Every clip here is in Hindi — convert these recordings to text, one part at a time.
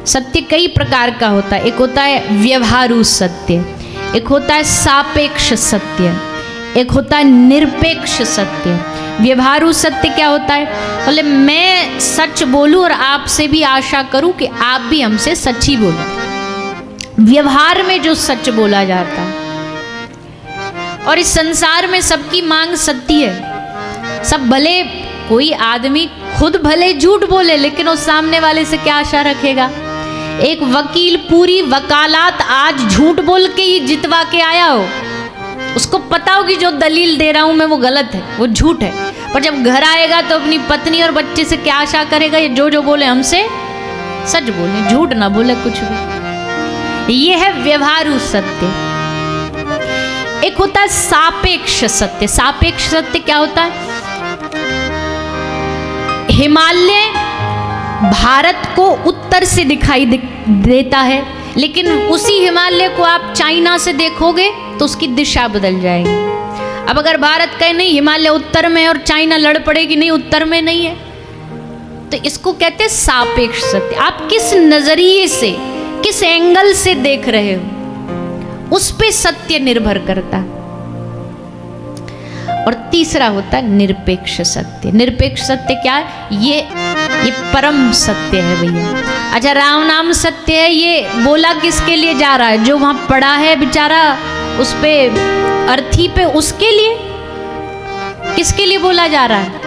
सत्य कई प्रकार का होता है। एक होता है व्यवहारू सत्य, एक होता है सापेक्ष सत्य, एक होता है निरपेक्ष सत्य। व्यवहारू सत्य क्या होता है? बोले मैं सच बोलूं और आपसे भी आशा करूं कि आप भी हमसे सच ही बोलो। व्यवहार में जो सच बोला जाता है। और इस संसार में सबकी मांग सत्य है। सब भले कोई आदमी खुद भले झूठ बोले, लेकिन उस सामने वाले से क्या आशा रखेगा? एक वकील पूरी वकालत आज झूठ बोल के ही जितवा के आया हो, उसको पता हो कि जो दलील दे रहा हूं मैं वो गलत है, वो झूठ है, पर जब घर आएगा तो अपनी पत्नी और बच्चे से क्या आशा करेगा? ये जो बोले हमसे सच बोले, झूठ ना बोले कुछ भी। ये है व्यवहारू सत्य। एक होता है सापेक्ष सत्य। सापेक्ष सत्य क्या होता है? हिमालय भारत को उत्तर से दिखाई देता है, लेकिन उसी हिमालय को आप चाइना से देखोगे तो उसकी दिशा बदल जाएगी। अब अगर भारत कहे नहीं हिमालय उत्तर में और चाइना लड़ पड़ेगी नहीं उत्तर में नहीं है, तो इसको कहते हैं सापेक्ष सत्य। आप किस नजरिए से, किस एंगल से देख रहे हो, उस पे सत्य निर्भर करता है। और तीसरा होता है निरपेक्ष सत्य। निरपेक्ष सत्य क्या है? ये परम सत्य है भैया। अच्छा, राम नाम सत्य है, ये बोला किसके लिए जा रहा है? जो वहां पड़ा है बेचारा उस पे अर्थी पे, उसके लिए? किसके लिए बोला जा रहा है?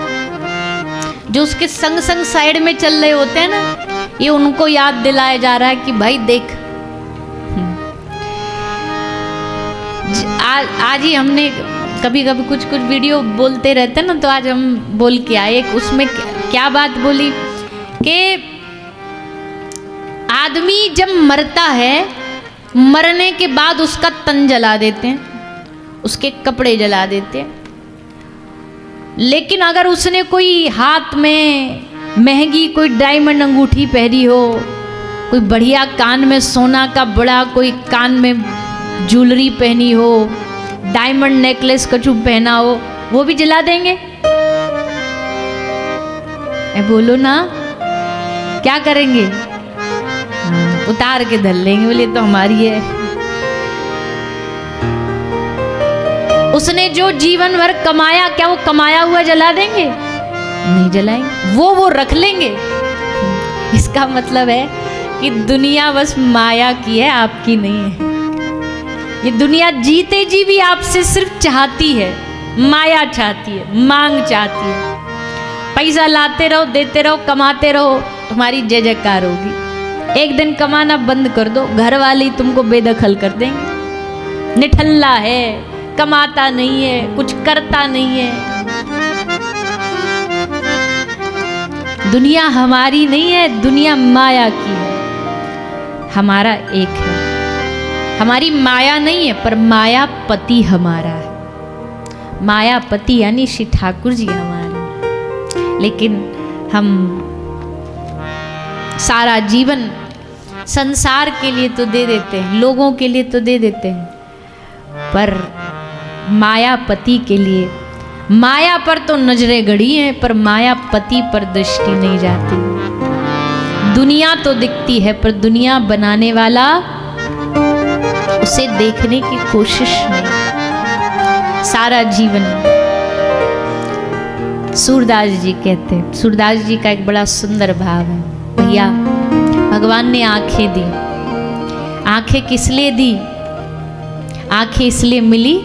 जो उसके संग संग साइड में चल रहे होते हैं ना, ये उनको याद दिलाया जा रहा है कि भाई देख। आज ही हमने कभी कभी कुछ वीडियो बोलते रहते हैं ना, तो आज हम बोल के आए। उसमें क्या बात बोली कि आदमी जब मरता है, मरने के बाद उसका तन जला देते हैं, उसके कपड़े जला देते हैं, लेकिन अगर उसने कोई हाथ में महंगी कोई डायमंड अंगूठी पहनी हो, कोई बढ़िया कान में सोना का बड़ा कोई कान में ज्वेलरी पहनी हो, डायमंड नेकलेस कछु पहना हो, वो भी जला देंगे? बोलो ना, क्या करेंगे? उतार के धर लेंगे, बोले तो हमारी है। उसने जो जीवन भर कमाया, क्या वो कमाया हुआ जला देंगे? नहीं जलाएंगे, वो रख लेंगे। इसका मतलब है कि दुनिया बस माया की है, आपकी नहीं है। ये दुनिया जीते जी भी आपसे सिर्फ चाहती है, माया चाहती है, मांग चाहती है। पैसा लाते रहो, देते रहो, कमाते रहो, तुम्हारी जय जयकार होगी। एक दिन कमाना बंद कर दो, घर वाले तुमको बेदखल कर देंगे। निठल्ला है, कमाता नहीं है, कुछ करता नहीं है। दुनिया हमारी नहीं है, दुनिया माया की है। हमारा एक है, हमारी माया नहीं है, पर मायापति हमारा है। मायापति यानी श्री ठाकुर जी हमारे। लेकिन हम सारा जीवन संसार के लिए तो दे देते हैं, लोगों के लिए तो दे देते हैं, पर मायापति के लिए, माया पर तो नजरें गड़ी हैं, पर मायापति पर दृष्टि नहीं जाती। दुनिया तो दिखती है, पर दुनिया बनाने वाला उसे देखने की कोशिश नहीं। सारा जीवन सूरदास जी कहते हैं, सूरदास जी का एक बड़ा सुंदर भाव है। भैया भगवान ने आंखें दी, आंखें किस लिए दी? आंखें इसलिए मिली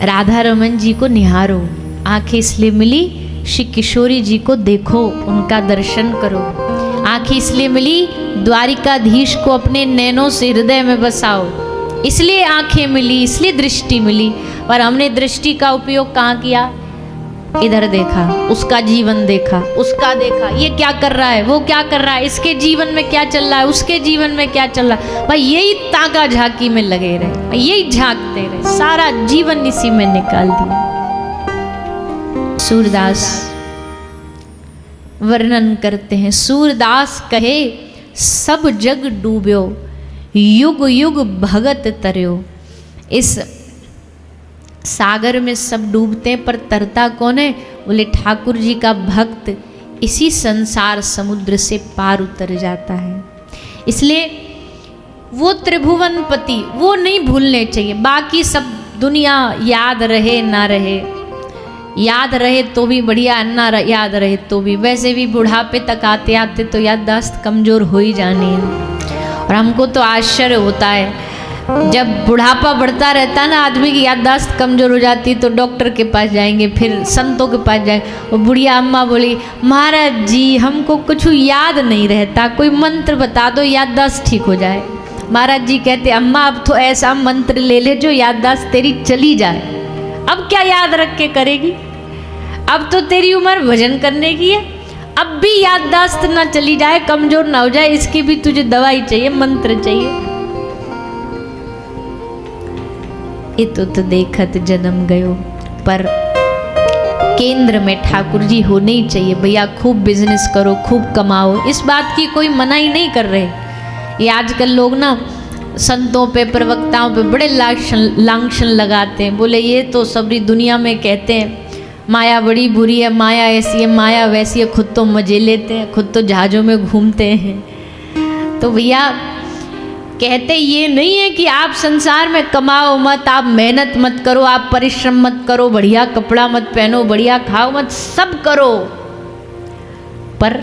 राधा रमन जी को निहारो, आंखें इसलिए मिली श्री किशोरी जी को देखो, उनका दर्शन करो। आंखें इसलिए मिली द्वारिकाधीश को अपने नैनों से हृदय में बसाओ, इसलिए आंखें मिली, इसलिए दृष्टि मिली। पर हमने दृष्टि का उपयोग कहाँ किया? इधर देखा, उसका जीवन देखा, उसका देखा, ये क्या कर रहा है, वो क्या कर रहा है, इसके जीवन में क्या चल रहा है, उसके जीवन में क्या चल रहा है। भाई यही ताका झाकी में लगे रहे, यही झांकते रहे, सारा जीवन इसी में निकाल दिया। सूरदास वर्णन करते हैं, सूरदास कहे सब जग डूब्यो, युग युग भगत तरयो। इस सागर में सब डूबते हैं, पर तरता कौन है? बोले ठाकुर जी का भक्त इसी संसार समुद्र से पार उतर जाता है। इसलिए वो त्रिभुवनपति वो नहीं भूलने चाहिए। बाकी सब दुनिया याद रहे ना रहे, याद रहे तो भी बढ़िया, ना याद रहे तो भी, वैसे भी बुढ़ापे तक आते आते तो याददाश्त कमज़ोर हो ही जानी है। और हमको तो आश्चर्य होता है जब बुढ़ापा बढ़ता रहता है ना, आदमी की याददाश्त कमज़ोर हो जाती है तो डॉक्टर के पास जाएंगे, फिर संतों के पास जाएंगे। वो बुढ़िया अम्मा बोली, महाराज जी हमको कुछ याद नहीं रहता, कोई मंत्र बता दो याददाश्त ठीक हो जाए। महाराज जी कहते, अम्मा अब तो ऐसा मंत्र ले ले जो याददाश्त तेरी चली जाए। अब क्या याद रख के करेगी, अब तो तेरी उम्र भजन करने की है, अब भी याददाश्त ना चली जाए, कमज़ोर ना हो जाए, इसकी भी तुझे दवाई चाहिए, मंत्र चाहिए। ये तो देखत जन्म गयो। पर केंद्र में ठाकुर जी होने ही चाहिए। भैया खूब बिजनेस करो, खूब कमाओ, इस बात की कोई मनाही नहीं कर रहे। ये आजकल लोग ना संतों पे प्रवक्ताओं पे बड़े लांछन लगाते हैं। बोले ये तो सबरी दुनिया में कहते हैं माया बड़ी बुरी है, माया ऐसी है, माया वैसी है, खुद तो मजे लेते हैं, खुद तो जहाज़ों में घूमते हैं। तो भैया कहते ये नहीं है कि आप संसार में कमाओ मत, आप मेहनत मत करो, आप परिश्रम मत करो, बढ़िया कपड़ा मत पहनो, बढ़िया खाओ मत, सब करो, पर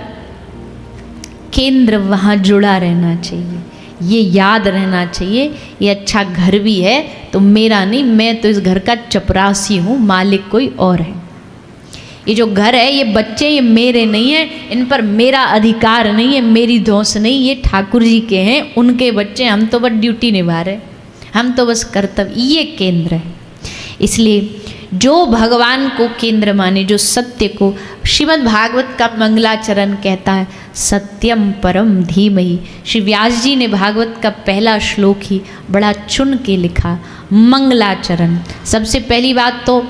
केंद्र वहाँ जुड़ा रहना चाहिए। ये याद रहना चाहिए ये अच्छा घर भी है तो मेरा नहीं, मैं तो इस घर का चपरासी हूँ, मालिक कोई और है। ये जो घर है, ये बच्चे ये मेरे नहीं हैं, इन पर मेरा अधिकार नहीं है, मेरी दोष नहीं, ये ठाकुर जी के हैं, उनके बच्चे, हम तो बस ड्यूटी निभा रहे, हम तो बस कर्तव्य। ये केंद्र है। इसलिए जो भगवान को केंद्र माने, जो सत्य को, श्रीमद् भागवत का मंगलाचरण कहता है सत्यम परम धीमहि। श्री व्यास जी ने भागवत का पहला श्लोक ही बड़ा चुन के लिखा, मंगलाचरण। सबसे पहली बात तो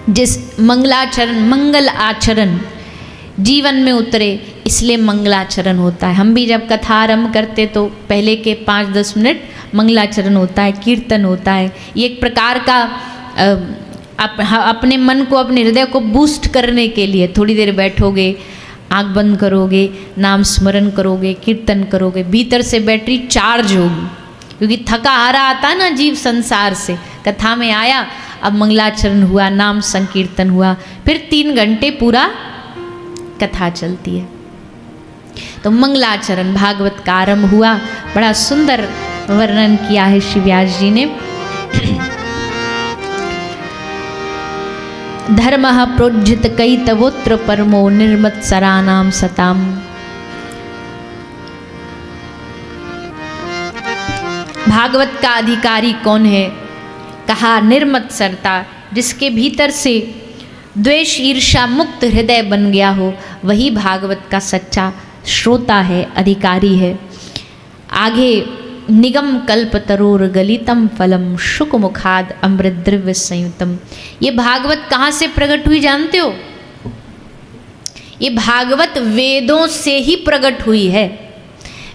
जिस मंगलाचरण, मंगल आचरण जीवन में उतरे, इसलिए मंगलाचरण होता है। हम भी जब कथा आरंभ करते तो पहले के 5-10 मिनट मंगलाचरण होता है, कीर्तन होता है। ये एक प्रकार का अपने मन को, अपने हृदय को बूस्ट करने के लिए थोड़ी देर बैठोगे, आंख बंद करोगे, नाम स्मरण करोगे, कीर्तन करोगे, भीतर से बैटरी चार्ज होगी। क्योंकि थका हारा आता है ना जीव संसार से, कथा में आया, अब मंगलाचरण हुआ, नाम संकीर्तन हुआ, फिर 3 घंटे पूरा कथा चलती है। तो मंगलाचरण भागवत का आरंभ हुआ। बड़ा सुंदर वर्णन किया है श्री व्यास जी ने। धर्मः प्रोज्झित कैतवोत्र परमो निर्मत्सराणां सताम। भागवत का अधिकारी कौन है? कहा निर्मत्सरता, जिसके भीतर से द्वेष ईर्षा मुक्त हृदय बन गया हो, वही भागवत का सच्चा श्रोता है, अधिकारी है। आगे निगम कल्प तरोर गलितम फलम शुक मुखाद अमृत द्रव्य संयुतम। ये भागवत कहाँ से प्रकट हुई जानते हो? ये भागवत वेदों से ही प्रकट हुई है,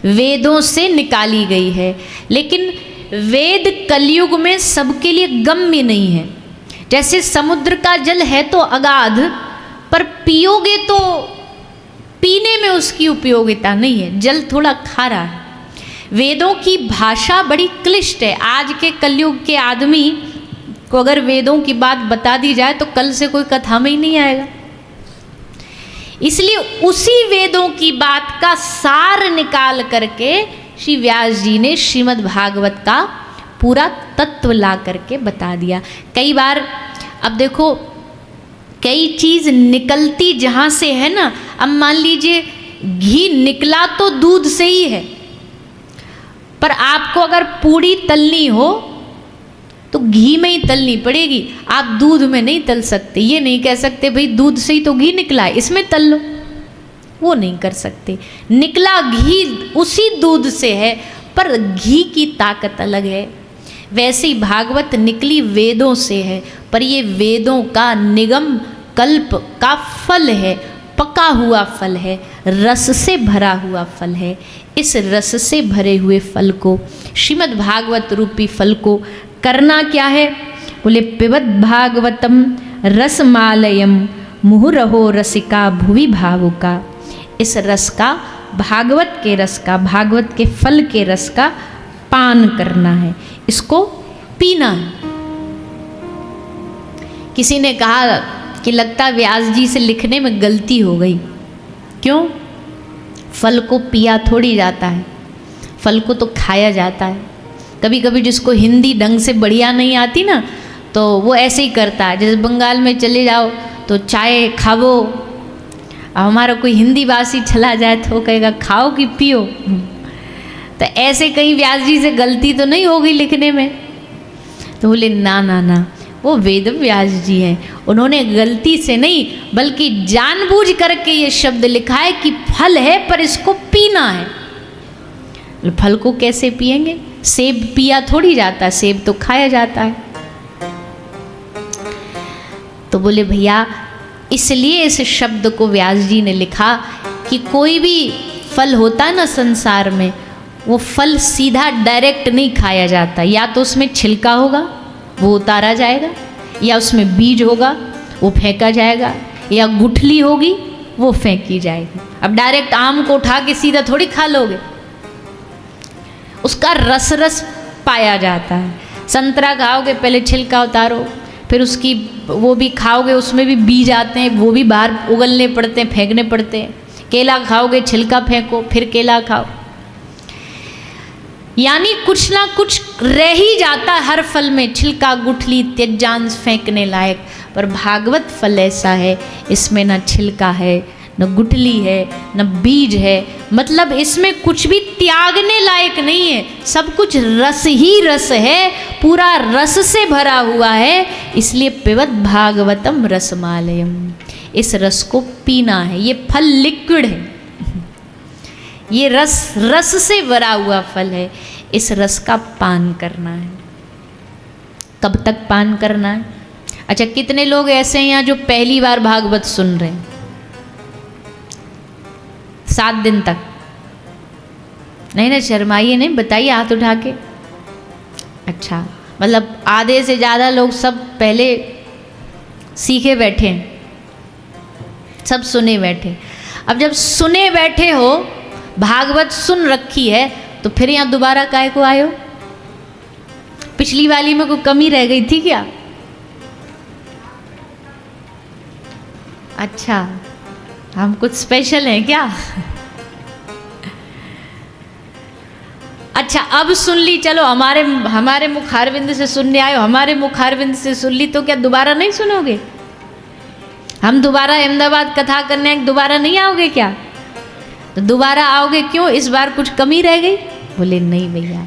वेदों से निकाली गई है। लेकिन वेद कलयुग में सबके लिए गम्य नहीं है। जैसे समुद्र का जल है तो अगाध, पर पियोगे तो पीने में उसकी उपयोगिता नहीं है, जल थोड़ा खारा है। वेदों की भाषा बड़ी क्लिष्ट है। आज के कलयुग के आदमी को अगर वेदों की बात बता दी जाए तो कल से कोई कथा में ही नहीं आएगा। इसलिए उसी वेदों की बात का सार निकाल करके श्री व्यास जी ने श्रीमद् भागवत का पूरा तत्व ला करके बता दिया। कई बार अब देखो, कई चीज़ निकलती जहाँ से है ना, अब मान लीजिए घी निकला तो दूध से ही है, पर आपको अगर पूड़ी तलनी हो तो घी में ही तलनी पड़ेगी, आप दूध में नहीं तल सकते। ये नहीं कह सकते भाई दूध से ही तो घी निकला है, इसमें तल लो, वो नहीं कर सकते। निकला घी उसी दूध से है, पर घी की ताकत अलग है। वैसे ही भागवत निकली वेदों से है, पर ये वेदों का निगम कल्प का फल है, पका हुआ फल है, रस से भरा हुआ फल है। इस रस से भरे हुए फल को, श्रीमद् भागवत रूपी फल को करना क्या है? बोले पिबत भागवतम रसमालयम मुहुरहो रसिका भुवि भावुका। इस रस का, भागवत के रस का, भागवत के फल के रस का पान करना है, इसको पीना है। किसी ने कहा कि लगता व्यास जी से लिखने में गलती हो गई। क्यों? फल को पिया थोड़ी जाता है, फल को तो खाया जाता है। कभी कभी जिसको हिंदी ढंग से बढ़िया नहीं आती ना, तो वो ऐसे ही करता है। जैसे बंगाल में चले जाओ तो चाय खाओ, हमारा कोई हिंदी भाषी चला जाए तो कहेगा खाओ कि पियो। तो ऐसे कहीं व्यास जी से गलती तो नहीं होगी लिखने में? तो बोले ना ना ना, वो वेद व्यास जी हैं, उन्होंने गलती से नहीं बल्कि जानबूझ करके ये शब्द लिखा है कि फल है पर इसको पीना है। फल को कैसे पिएंगे? सेब पिया थोड़ी जाता है, सेब तो खाया जाता है। तो बोले भैया इसलिए इस शब्द को व्यास जी ने लिखा कि कोई भी फल होता है ना संसार में, वो फल सीधा डायरेक्ट नहीं खाया जाता। या तो उसमें छिलका होगा, वो उतारा जाएगा, या उसमें बीज होगा, वो फेंका जाएगा, या गुठली होगी, वो फेंकी जाएगी। अब डायरेक्ट आम को उठा के सीधा थोड़ी खा लोगे, उसका रस रस पाया जाता है। संतरा खाओगे पहले छिलका उतारो, फिर उसकी वो भी खाओगे, उसमें भी बीज आते हैं, वो भी बाहर उगलने पड़ते हैं, फेंकने पड़ते हैं। केला खाओगे छिलका फेंको, फिर केला खाओ, यानी कुछ ना कुछ रह ही जाता है हर फल में, छिलका गुठली त्यजांश फेंकने लायक। पर भागवत फल ऐसा है, इसमें न छिलका है, न गुठली है, न बीज है, मतलब इसमें कुछ भी त्यागने लायक नहीं है। सब कुछ रस ही रस है, पूरा रस से भरा हुआ है। इसलिए पिबत भागवतम रसमालयम, इस रस को पीना है। ये फल लिक्विड है, ये रस रस से भरा हुआ फल है, इस रस का पान करना है। कब तक पान करना है? अच्छा, कितने लोग ऐसे हैं यहाँ जो पहली बार भागवत सुन रहे हैं? 7 दिन तक? नहीं ना, शर्माइए नहीं, बताइए हाथ उठा के। अच्छा, मतलब आधे से ज़्यादा लोग सब पहले सीखे बैठे हैं, सब सुने बैठे। अब जब सुने बैठे हो, भागवत सुन रखी है, तो फिर यहाँ दोबारा काहे को आए हो? पिछली वाली में कोई कमी रह गई थी क्या? अच्छा, हम कुछ स्पेशल हैं क्या? अच्छा, अब सुन ली, चलो हमारे मुखारविंद से सुनने आए हो, हमारे मुखारविंद से सुन ली, तो क्या दोबारा नहीं सुनोगे? हम दोबारा अहमदाबाद कथा करने दोबारा नहीं आओगे क्या? तो दोबारा आओगे क्यों? इस बार कुछ कमी रह गई? बोले नहीं भैया,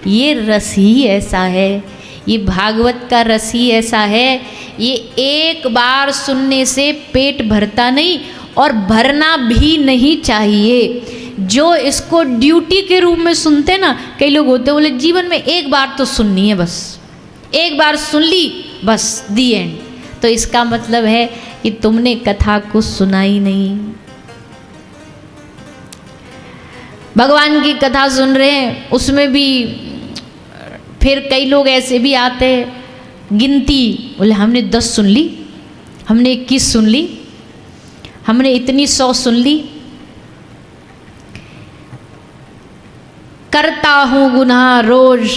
ये रस ही ऐसा है, ये भागवत का रस ही ऐसा है। ये एक बार सुनने से पेट भरता नहीं, और भरना भी नहीं चाहिए। जो इसको ड्यूटी के रूप में सुनते ना, कई लोग होते बोले जीवन में एक बार तो सुननी है, बस एक बार सुन ली बस, दी एंड। तो इसका मतलब है कि तुमने कथा को सुना ही नहीं। भगवान की कथा सुन रहे हैं, उसमें भी फिर कई लोग ऐसे भी आते हैं गिनती, बोले हमने 10 सुन ली, हमने 21 सुन ली, हमने इतनी 100 सुन ली। करता हूँ गुनाह रोज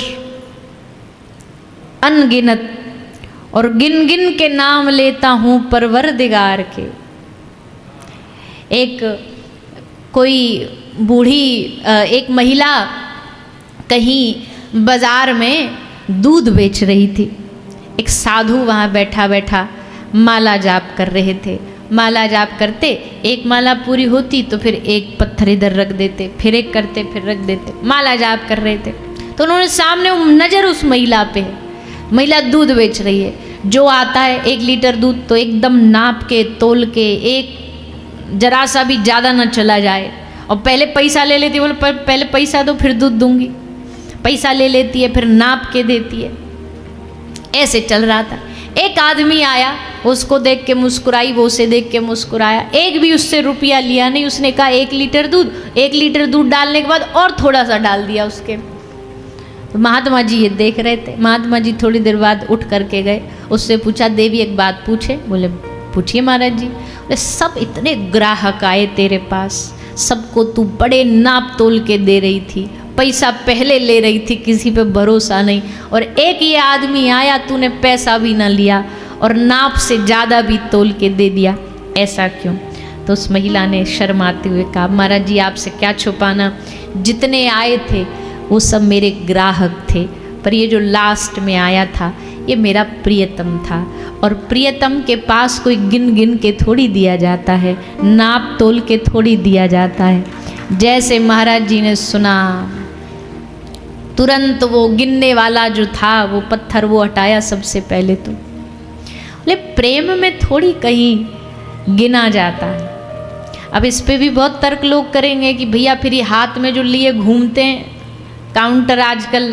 अनगिनत, और गिन गिन के नाम लेता हूँ परवरदिगार के। एक कोई बूढ़ी एक महिला कहीं बाजार में दूध बेच रही थी। एक साधु वहाँ बैठा बैठा माला जाप कर रहे थे। माला जाप करते, एक माला पूरी होती तो फिर एक पत्थर इधर रख देते, फिर एक करते, फिर रख देते। माला जाप कर रहे थे तो उन्होंने सामने नज़र उस महिला पे है, महिला दूध बेच रही है। जो आता है 1 लीटर दूध तो एकदम नाप के तोल के, एक जरा सा भी ज़्यादा न चला जाए। और पहले पैसा ले लेती है, बोले पहले पैसा दो फिर दूध दूंगी। पैसा ले लेती है, फिर नाप के देती है। ऐसे चल रहा था। एक आदमी आया, उसको देख के मुस्कुराई, वो उसे देख के मुस्कुराया। एक भी उससे रुपया लिया नहीं। उसने कहा 1 लीटर दूध। 1 लीटर दूध डालने के बाद और थोड़ा सा डाल दिया उसके। तो महात्मा जी ये देख रहे थे। महात्मा जी थोड़ी देर बाद उठ करके गए, उससे पूछा देवी एक बात पूछे? बोले पूछिए महाराज जी। बोले सब इतने ग्राहक आए तेरे पास, सबको तू बड़े नाप तोल के दे रही थी, पैसा पहले ले रही थी, किसी पे भरोसा नहीं, और एक ये आदमी आया तूने पैसा भी ना लिया और नाप से ज़्यादा भी तोल के दे दिया, ऐसा क्यों? तो उस महिला ने शर्माते हुए कहा, महाराज जी आपसे क्या छुपाना, जितने आए थे वो सब मेरे ग्राहक थे, पर ये जो लास्ट में आया था ये मेरा प्रियतम था, और प्रियतम के पास कोई गिन गिन के थोड़ी दिया जाता है, नाप तोल के थोड़ी दिया जाता है। जैसे महाराज जी ने सुना, तुरंत वो गिनने वाला जो था वो पत्थर वो हटाया सबसे पहले। तो बोले प्रेम में थोड़ी कहीं गिना जाता है। अब इस पे भी बहुत तर्क लोग करेंगे कि भैया फिर ये हाथ में जो लिए घूमते हैं काउंटर आजकल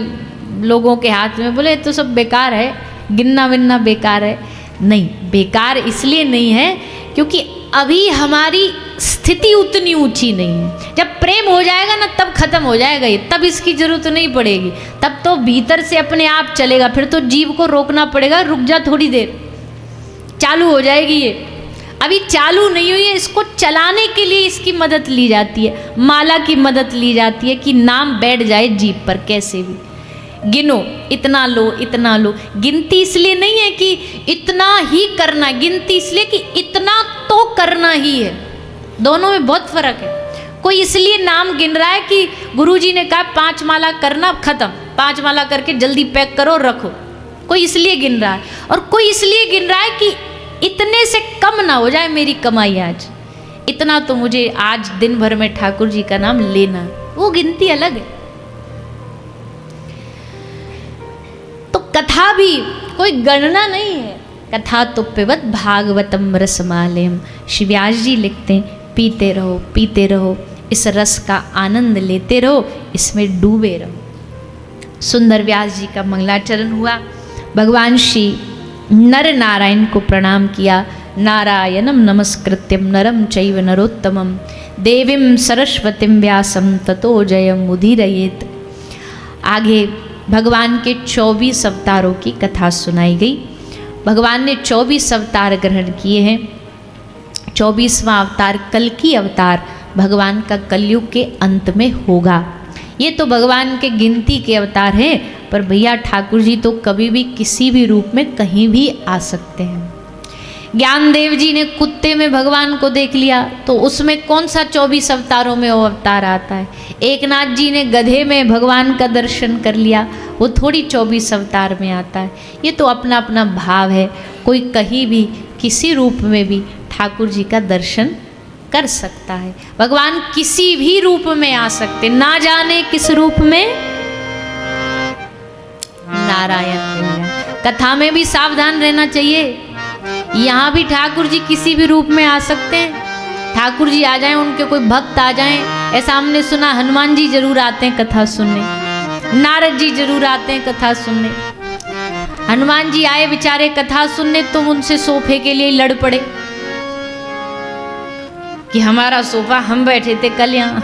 लोगों के हाथ में, बोले तो सब बेकार है, गिनना विनना बेकार है। नहीं, बेकार इसलिए नहीं है क्योंकि अभी हमारी स्थिति उतनी ऊंची नहीं है। जब प्रेम हो जाएगा ना तब खत्म हो जाएगा ये, तब इसकी जरूरत नहीं पड़ेगी, तब तो भीतर से अपने आप चलेगा। फिर तो जीव को रोकना पड़ेगा, रुक जा थोड़ी देर, चालू हो जाएगी ये। अभी चालू नहीं हुई है, इसको चलाने के लिए इसकी मदद ली जाती है, माला की मदद ली जाती है कि नाम बैठ जाए जीभ पर कैसे भी। गिनो, इतना लो इतना लो। गिनती इसलिए नहीं है कि इतना ही करना, गिनती इसलिए कि इतना तो करना ही है। दोनों में बहुत फर्क है। कोई इसलिए नाम गिन रहा है कि गुरुजी ने कहा 5 माला करना, खत्म, 5 माला करके जल्दी पैक करो रखो, कोई इसलिए गिन रहा है। और कोई इसलिए गिन रहा है कि इतने से कम ना हो जाए मेरी कमाई आज, इतना तो मुझे आज दिन भर में ठाकुर जी का नाम लेना, वो गिनती अलग है। तो कथा भी कोई गणना नहीं है, कथा तो पिबत भागवतम रसमालयम। श्री व्यास जी लिखते हैं पीते रहो पीते रहो, इस रस का आनंद लेते रहो, इसमें डूबे रहो। सुंदर व्यास जी का मंगलाचरण हुआ, भगवान श्री नर नारायण को प्रणाम किया। नारायणम नमस्कृत्यम नरम चैव नरोत्तमम देवीं सरस्वतीं व्यासं ततो जयं मुदीरयेत्। आगे भगवान के 24 अवतारों की कथा सुनाई गई। भगवान ने 24 अवतार ग्रहण किए हैं। 24वां अवतार कल्कि अवतार भगवान का कलयुग के अंत में होगा। ये तो भगवान के गिनती के अवतार हैं, पर भैया ठाकुर जी तो कभी भी किसी भी रूप में कहीं भी आ सकते हैं। ज्ञानदेव जी ने कुत्ते में भगवान को देख लिया, तो उसमें कौन सा 24 अवतारों में वो अवतार आता है। एकनाथ जी ने गधे में भगवान का दर्शन कर लिया, वो थोड़ी 24 अवतार में आता है। ये तो अपना अपना भाव है, कोई कहीं भी किसी रूप में भी ठाकुर जी का दर्शन कर सकता है। भगवान किसी भी रूप में आ सकते, ना जाने किस रूप में। नारायण कथा में भी सावधान रहना चाहिए, यहाँ भी ठाकुर जी किसी भी रूप में आ सकते हैं। ठाकुर जी आ जाएं, उनके कोई भक्त आ जाएं, ऐसा हमने सुना हनुमान जी जरूर आते हैं कथा सुनने, नारद जी जरूर आते हैं कथा सुनने। हनुमान जी आए बेचारे कथा सुनने, तो उनसे सोफे के लिए लड़ पड़े कि हमारा सोफा, हम बैठे थे कल यहाँ।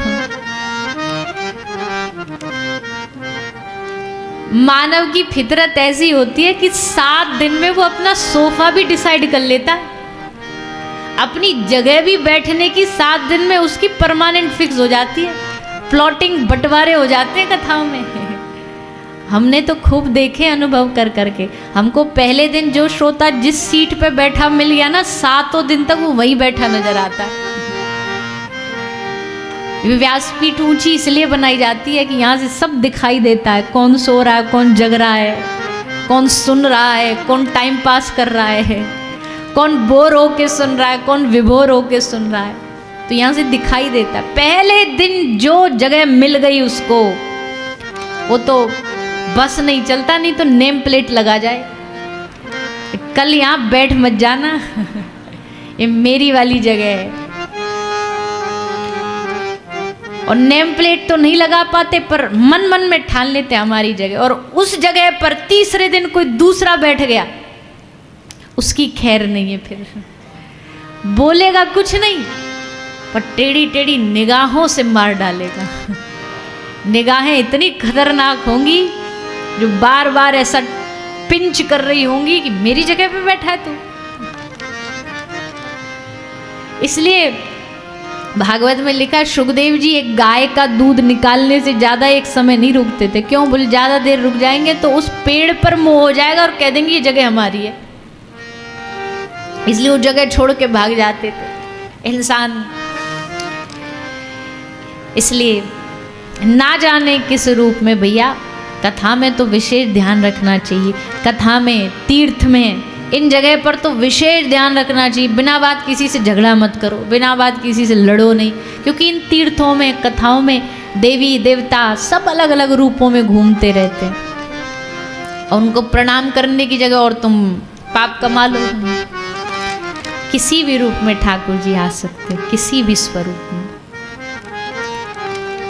मानव की फितरत ऐसी होती है कि 7 दिन में वो अपना सोफा भी डिसाइड कर लेता है, अपनी जगह भी बैठने की 7 दिन में उसकी परमानेंट फिक्स हो जाती है। प्लॉटिंग बंटवारे हो जाते हैं कथाओं में। हमने तो खूब देखे अनुभव कर करके। हमको पहले दिन जो श्रोता जिस सीट पे बैठा मिल गया ना, 7 दिन तक वो वहीं बैठा नजर आता है। व्यासपीठ ऊंची इसलिए बनाई जाती है कि यहाँ से सब दिखाई देता है, कौन सो रहा है, कौन जग रहा है, कौन सुन रहा है, कौन टाइम पास कर रहा है, कौन बोर होके सुन रहा है, कौन विभोर होके सुन रहा है। तो यहाँ से दिखाई देता है। पहले दिन जो जगह मिल गई उसको, वो तो बस नहीं चलता, नहीं तो नेम प्लेट लगा जाए, कल यहाँ बैठ मत जाना, ये मेरी वाली जगह है। और नेम प्लेट तो नहीं लगा पाते, पर मन मन में ठान लेते हमारी जगह। और उस जगह पर तीसरे दिन कोई दूसरा बैठ गया, उसकी खैर नहीं है। फिर बोलेगा कुछ नहीं, पर टेढ़ी टेढ़ी निगाहों से मार डालेगा। निगाहें इतनी खतरनाक होंगी जो बार बार ऐसा पिंच कर रही होंगी कि मेरी जगह पे बैठा है तू। इसलिए भागवत में लिखा है, सुखदेव जी एक गाय का दूध निकालने से ज़्यादा एक समय नहीं रुकते थे। क्यों? बोले ज़्यादा देर रुक जाएंगे तो उस पेड़ पर मोह हो जाएगा और कह देंगे ये जगह हमारी है, इसलिए उस जगह छोड़ के भाग जाते थे इंसान। इसलिए ना जाने किस रूप में भैया, कथा में तो विशेष ध्यान रखना चाहिए। कथा में, तीर्थ में, इन जगह पर तो विशेष ध्यान रखना चाहिए। बिना बात किसी से झगड़ा मत करो, बिना बात किसी से लड़ो नहीं, क्योंकि इन तीर्थों में, कथाओं में देवी देवता सब अलग अलग रूपों में घूमते रहते हैं और उनको प्रणाम करने की जगह और तुम पाप कमा लो। किसी भी रूप में ठाकुर जी आ सकते हैं, किसी भी स्वरूप में।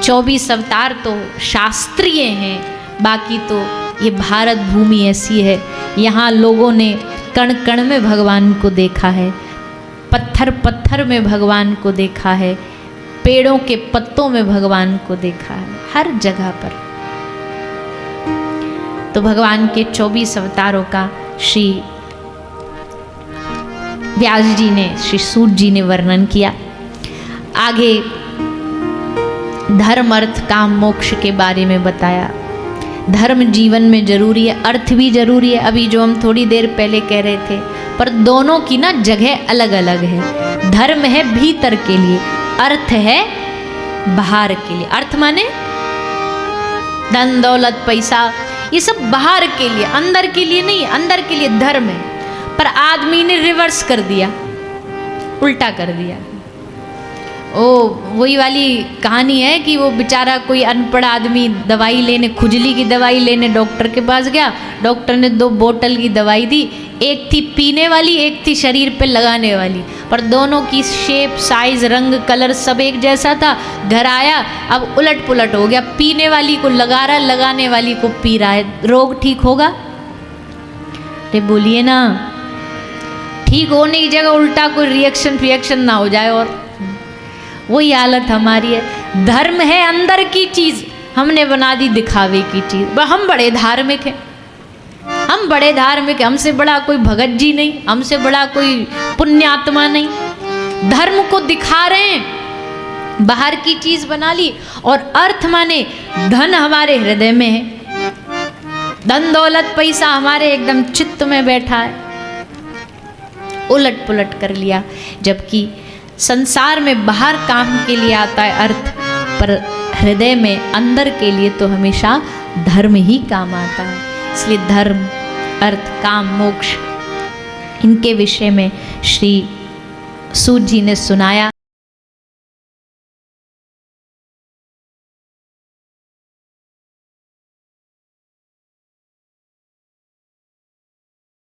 24 अवतार तो शास्त्रीय हैं, बाकी तो ये भारत भूमि ऐसी है, यहाँ लोगों ने कण कण में भगवान को देखा है, पत्थर पत्थर में भगवान को देखा है, पेड़ों के पत्तों में भगवान को देखा है, हर जगह पर। तो भगवान के 24 अवतारों का श्री व्यास जी ने, श्री सूत जी ने वर्णन किया। आगे धर्म अर्थ काम मोक्ष के बारे में बताया। धर्म जीवन में जरूरी है, अर्थ भी जरूरी है, अभी जो हम थोड़ी देर पहले कह रहे थे, पर दोनों की ना जगह अलग अलग है। धर्म है भीतर के लिए, अर्थ है बाहर के लिए। अर्थ माने धन दौलत पैसा, ये सब बाहर के लिए, अंदर के लिए नहीं। अंदर के लिए धर्म है, पर आदमी ने रिवर्स कर दिया, उल्टा कर दिया। ओ वही वाली कहानी है कि वो बेचारा कोई अनपढ़ आदमी दवाई लेने, खुजली की दवाई लेने डॉक्टर के पास गया। डॉक्टर ने 2 बोतल की दवाई दी, एक थी पीने वाली, एक थी शरीर पे लगाने वाली, पर दोनों की शेप, साइज, रंग, कलर सब एक जैसा था। घर आया, अब उलट पुलट हो गया, पीने वाली को लगा रहा, लगाने वाली को पी रहा है। रोग ठीक होगा? अरे बोलिए ना, ठीक होने की जगह उल्टा कोई रिएक्शन ना हो जाए। और वही हालत हमारी है। धर्म है अंदर की चीज, हमने बना दी दिखावे की चीज। हम बड़े धार्मिक हैं, हम बड़े धार्मिक हैं, हमसे बड़ा कोई भगत जी नहीं, हमसे बड़ा कोई पुण्यात्मा नहीं। धर्म को दिखा रहे हैं, बाहर की चीज बना ली। और अर्थ माने धन हमारे हृदय में है, धन दौलत पैसा हमारे एकदम चित्त में बैठा है, उलट पुलट कर लिया। जबकि संसार में बाहर काम के लिए आता है अर्थ, पर हृदय में अंदर के लिए तो हमेशा धर्म ही काम आता है। इसलिए धर्म, अर्थ, काम, मोक्ष, इनके विषय में श्री सूत जी ने सुनाया।